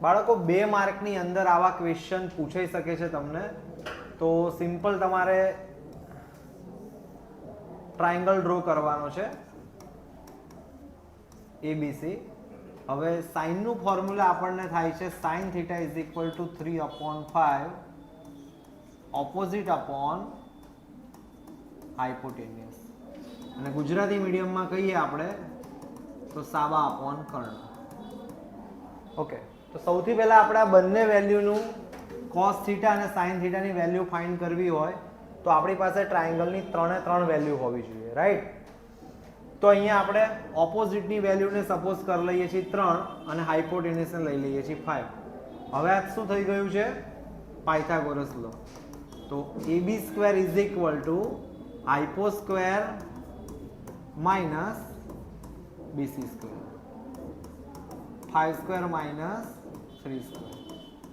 બાળકો 2 માર્કની અંદર આવા ક્વેશ્ચન પૂછાઈ શકે છે તમને. તો સિમ્પલ તમારે ટ્રાયંગલ ડ્રો કરવાનો છે ABC. હવે સાઇનનું ફોર્મ્યુલા આપણને થાય છે sin θ = 3/5 ઓપોઝિટ અપોન હાઇપોટેન્યુસ, અને ગુજરાતી મીડિયમમાં કહીએ આપણે તો સાબા અપોન કર્ણ. ઓકે, તો સૌથી પહેલા આપણે આ બંને વેલ્યુનું cos θ અને sin θ ની વેલ્યુ ફાઇન્ડ કરવી હોય તો આપણી પાસે ટ્રાયંગલની 3 વેલ્યુ હોવી જોઈએ, રાઈટ? તો અહીંયા આપણે ઓપોઝિટની વેલ્યુને સપોઝ કરી લઈએ છીએ 3 અને હાઇપોટેન્યુસને લઈ લઈએ છીએ 5. હવે આ શું થઈ ગયું છે? પાયથાગોરસ લો. તો AB² = hypo square minus BC², 5² minus 3²,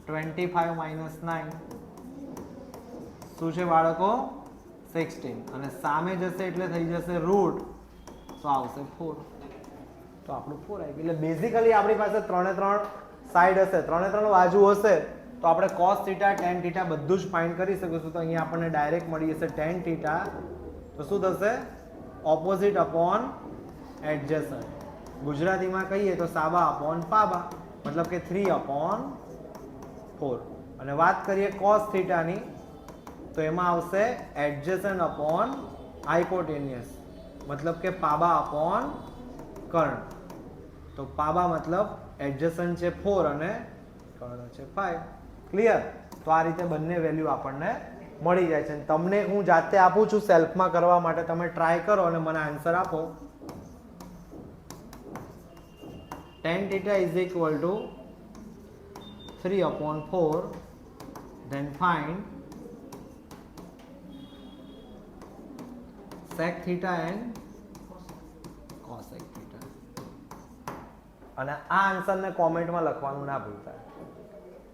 25 minus 9 શું છે બાળકો? 16. અને સામે જશે એટલે થઈ જશે રૂટ, તો આવશે 4. તો આપણું 4 આવી ગયું. એટલે બેઝિકલી આપણી પાસે 3 સાઈડ હશે, 3 બાજુ હશે તો આપણે cos θ tan θ બધું જ ફાઇન્ડ કરી શકીશું. તો અહીંયા આપણને ડાયરેક્ટ મળી જશે tan θ, તો શું થશે? Opposite upon adjacent. ગુજરાતીમાં કહીએ તો સાબા અપોન પાબા, મતલબ કે 3/4. અને વાત કરીએ cos θ ની તો એમાં આવશે એડજસન્ટ અપોન હાઇપોટેન્યુસ, મતલબ કે પાબા અપોન કર્ણ. તો પાબા મતલબ એડજસન્ટ છે 4 અને કર્ણ છે 5. ક્લિયર? તો આ રીતે બંને વેલ્યુ આપણને મળી જાય છે. તમને હું જાતે આપું છું સેલ્ફમાં કરવા માટે, તમે ટ્રાય કરો અને મને આન્સર આપો. tan θ = 3/4, then find sec θ and cosec θ. અને આ આન્સરને કોમેન્ટમાં લખવાનું ના ભૂલતા.